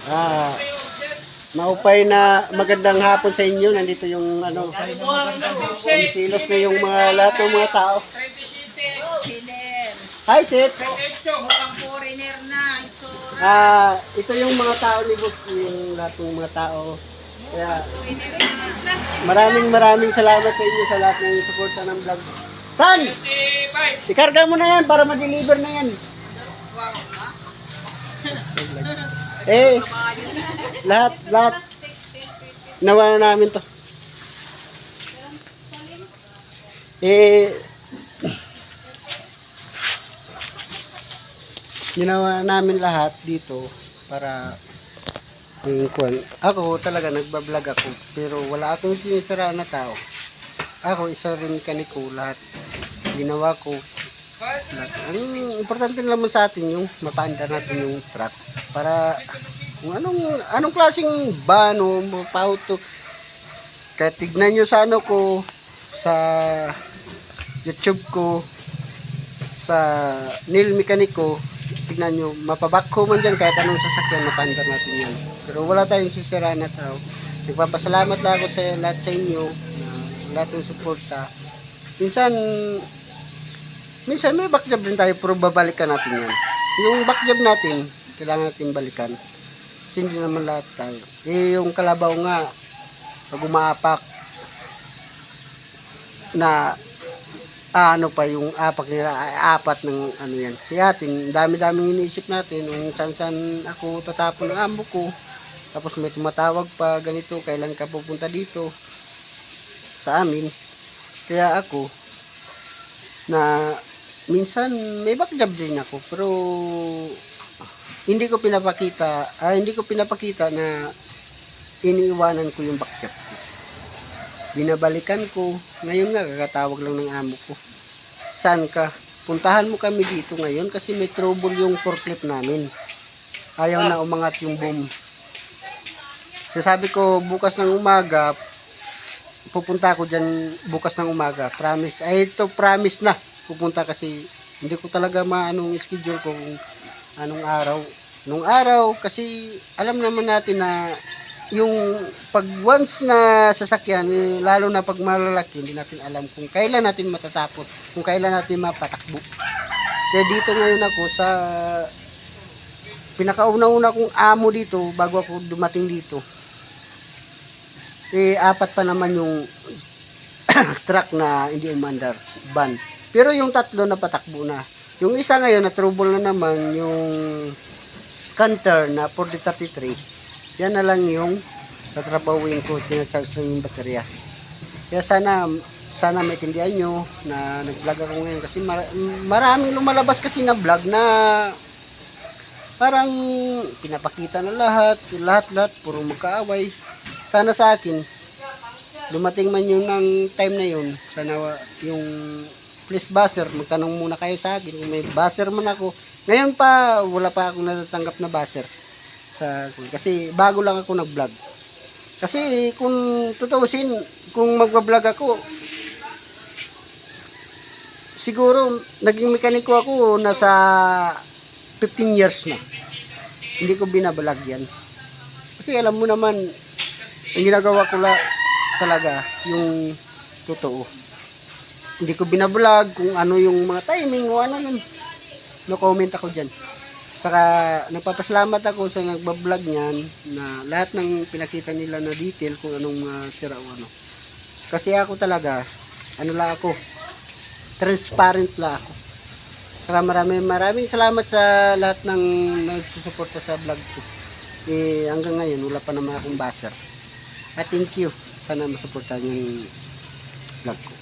Ah, maupay na magandang hapon sa inyo. Nandito yung ano, kilos na yung mga lahat ng mga tao. Hi, Seth. Mukhang foreigner na. Ito yung mga tao ni Boss, yung lahat ng mga tao. Kaya maraming salamat sa inyo sa lahat ng suporta ng vlog. San? Ikarga mo na yan para ma-deliver na yan. Lahat. Nawa na namin to. Ginawa namin lahat dito para ako talaga nagbablog ako pero wala akong sinisira na tao. Ako isa rin mekaniko, lahat ginawa ko. Ang importante naman sa atin yung mapaandar natin yung truck para kung anong klaseng van o pauto. Kaya tignan nyo sa ano ko sa YouTube ko sa Neil Mekaniko, tignan nyo, mapabakho man dyan kahit anong sasakyan, mapaandar natin yan. Pero wala tayong sisira na tao. Nagpapasalamat lang ako sa lahat sa inyo na lahat ng suporta. Minsan may backjob din tayo pero babalikan natin yan. Yung backjob natin, kailangan natin balikan. Kasi hindi naman lahat tayo. Yung kalabaw nga, pag umaapak na yung apak nila ay apat ng ano yan. Kaya dami-daming iniisip natin kung saan ako tatapon ng amo ko. Tapos may tumatawag pa ganito, kailan ka pupunta dito sa amin. Kaya ako na minsan may backjob din ako pero hindi ko pinapakita na iniiwanan ko yung backjob ko. Binabalikan ko. Ngayon nga kakatawag lang ng amo ko. Saan ka? Puntahan mo kami dito ngayon kasi may trouble yung forklift namin. Ayaw na umangat yung boom. So sabi ko bukas ng umaga pupunta ako dyan bukas ng umaga. Promise. Ito promise na. Pupunta kasi hindi ko talaga maanong schedule ko kung anong araw. Nung araw kasi alam naman natin na yung pag once na sasakyan, lalo na pag malalaki, hindi natin alam kung kailan natin matatapos, kung kailan natin mapatakbo. Kaya dito ngayon ako sa pinakauna-una kong amo dito bago ako dumating dito. Apat pa naman yung truck na hindi umandar, van. Pero yung tatlo na patakbo na. Yung isa ngayon na trouble na naman yung Canter na 4033. Yan na lang yung tatrabawin ko, tinacharge lang yung baterya. Kaya sana maintindihan nyo na nag-vlog ako ngayon kasi maraming lumalabas kasi na vlog na parang pinapakita na lahat puro magkaaway. Sana sa akin dumating man yung ng time na yun, sana yung please buzzer, magtanong muna kayo sa akin kung may buzzer man ako. Ngayon pa wala pa akong natatanggap na buzzer. Kasi bago lang ako nag-vlog. Kasi kung tutuusin, kung magba-vlog ako, siguro naging mekaniko ako nasa 15 years na. Hindi ko binabalag yan. Kasi alam mo naman, ang ginagawa ko talaga yung totoo. Hindi ko binabalag kung ano yung mga timing o ano yun. No comment ako dyan. Saka nagpapasalamat ako sa nagbablog niyan na lahat ng pinakita nila na detail kung anong sira o ano. Kasi ako talaga, transparent lang ako. Saka maraming salamat sa lahat ng nagsusuporta sa vlog ko. Hanggang ngayon, wala pa naman akong buzzer. Thank you. Sana masuportahan yung vlog ko.